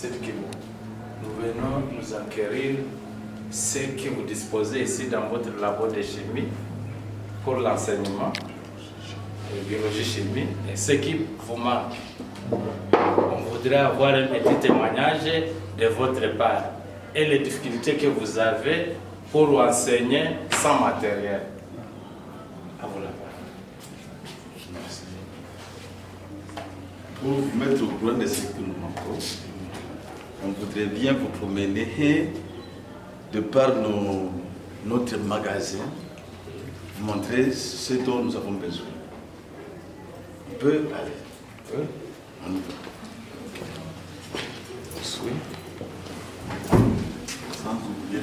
c'est que nous venons nous acquérir ce que vous disposez ici dans votre labo de chimie pour l'enseignement, biologie, chimie, et ce qui vous manque. On voudrait avoir un petit témoignage de votre part et les difficultés que vous avez pour enseigner sans matériel. À vous la parole. Pour vous mettre au courant de ce que nous manquons, on voudrait bien vous promener de par notre magasin, vous montrer ce dont nous avons besoin. On peut aller. On y va. Oui. Sans oublier.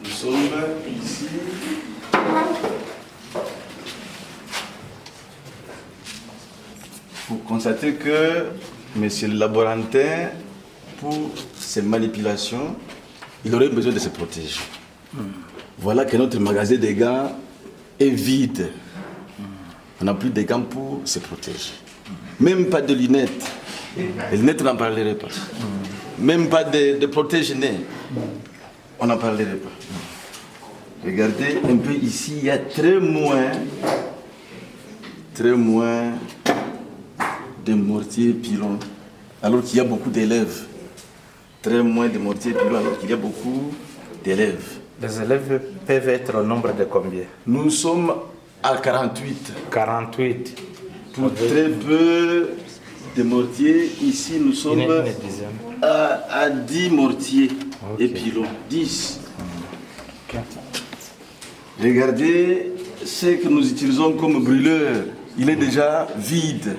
Nous sommes ici. Pour constater que monsieur le laborantin, pour ces manipulations, il aurait besoin de se protéger. Voilà que notre magasin de gants est vide. On n'a plus de gants pour se protéger. Même pas de lunettes. Les lunettes, on n'en parlerait pas. Même pas de protège-nez. On n'en parlerait pas. Regardez un peu ici, il y a très moins de mortiers pilons, alors qu'il y a beaucoup d'élèves. Très moins de mortiers pilons, alors qu'il y a beaucoup d'élèves. Les élèves peuvent être au nombre de combien? Nous sommes à 48. 48. Pour très peu de mortiers, ici nous sommes à 10 mortiers et pilons. 10. Okay. Regardez ce que nous utilisons comme brûleur. Il est déjà vide.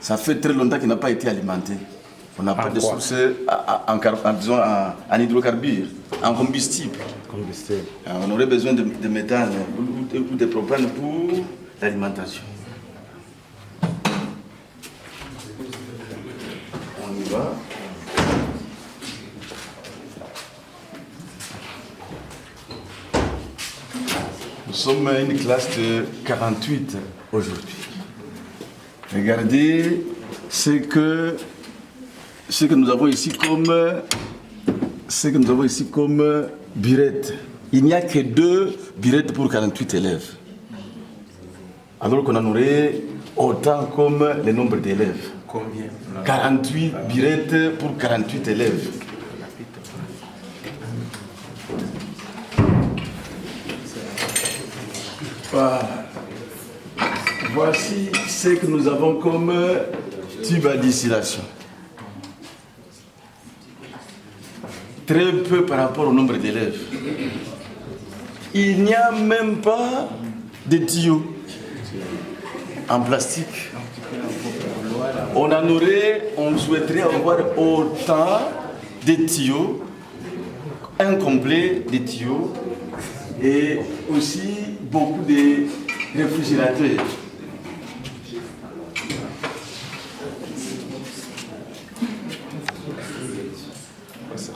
Ça fait très longtemps qu'il n'a pas été alimenté. On n'a pas de source en hydrocarbures, en combustible. On aurait besoin de méthane ou de propane pour l'alimentation. On y va. Nous sommes une classe de 48 aujourd'hui. Regardez ce que nous avons ici comme burettes. Il n'y a que 2 burettes pour 48 élèves. Alors qu'on en aurait autant comme le nombre d'élèves. Combien? 48 burettes pour 48 élèves. Voici ce que nous avons comme tube à distillation. Très peu par rapport au nombre d'élèves. Il n'y a même pas de tuyaux en plastique. On souhaiterait avoir autant de tuyaux, incomplets de tuyaux, et aussi beaucoup de réfrigérateurs.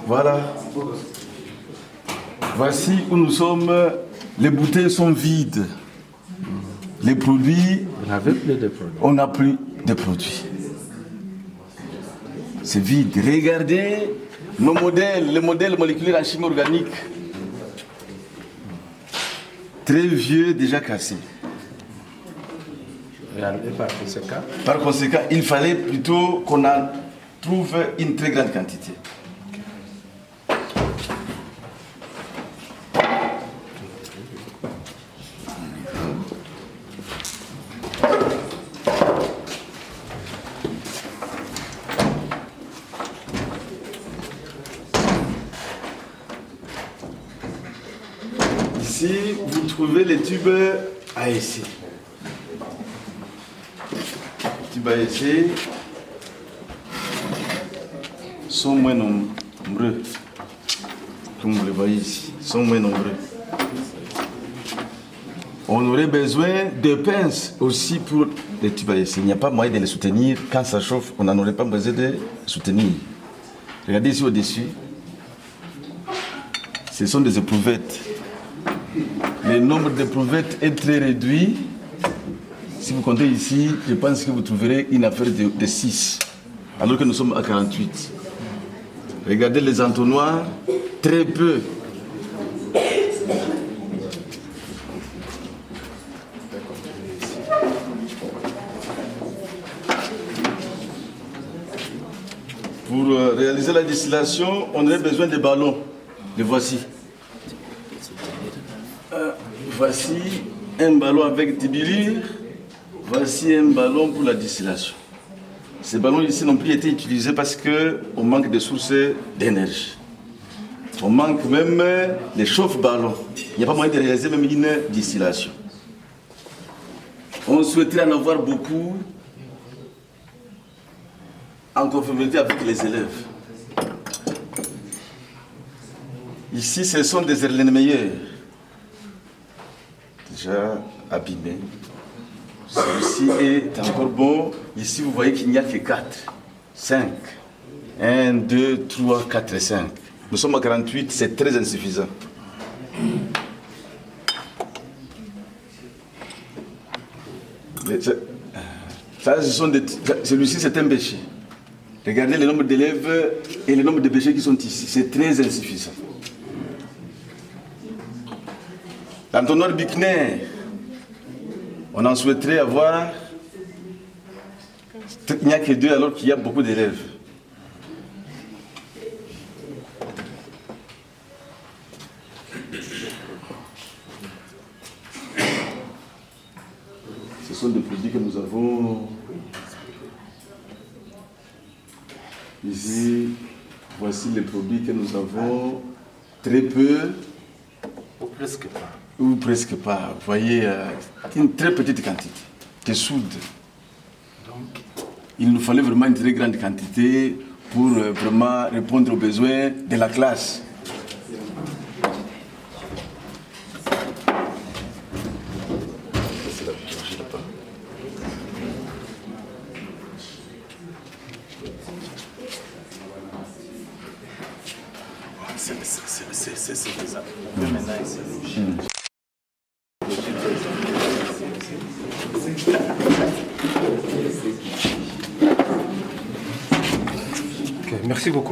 Voilà. Voici où nous sommes. Les bouteilles sont vides. Les produits... Vous n'avez plus de produits. On n'a plus de produits. C'est vide. Regardez nos modèles, les modèles moléculaires en chimie organique. Très vieux, déjà cassés. Par conséquent, il fallait plutôt qu'on en trouve une très grande quantité. Ici, vous trouvez les tubes à essai. Les tubes à essai sont moins nombreux. Comme vous le voyez ici, sont moins nombreux. On aurait besoin de pinces aussi pour les tubes à essai. Il n'y a pas moyen de les soutenir. Quand ça chauffe, on n'en aurait pas besoin de les soutenir. Regardez ici au-dessus. ce sont des éprouvettes. Le nombre d'éprouvettes est très réduit. Si vous comptez ici, je pense que vous trouverez une affaire de 6, alors que nous sommes à 48. Regardez les entonnoirs, très peu. Pour réaliser la distillation, on aurait besoin de ballons. Les voici. Voici un ballon avec tibulure. Voici un ballon pour la distillation. Ces ballons ici n'ont plus été utilisés parce qu'on manque de sources d'énergie. On manque même des chauffe-ballons. Il n'y a pas moyen de réaliser même une distillation. On souhaiterait en avoir beaucoup en conformité avec les élèves. Ici, ce sont des Erlenmeyer, déjà abîmés. Celui-ci est encore bon. Ici, vous voyez qu'il n'y a que 4, 5. 1, 2, 3, 4 et 5. Nous sommes à 48, c'est très insuffisant. Celui-ci, c'est un bêcher. Regardez le nombre d'élèves et le nombre de bêchers qui sont ici. C'est très insuffisant. L'entonnoir Bickner, on en souhaiterait avoir. Il n'y a que 2 alors qu'il y a beaucoup d'élèves. Ce sont des produits que nous avons ici. Voici les produits que nous avons. Très peu. Ou presque pas. Ou presque pas. Vous voyez, une très petite quantité de soude. Donc, il nous fallait vraiment une très grande quantité pour vraiment répondre aux besoins de la classe. C'est ça. Maintenant, c'est merci beaucoup.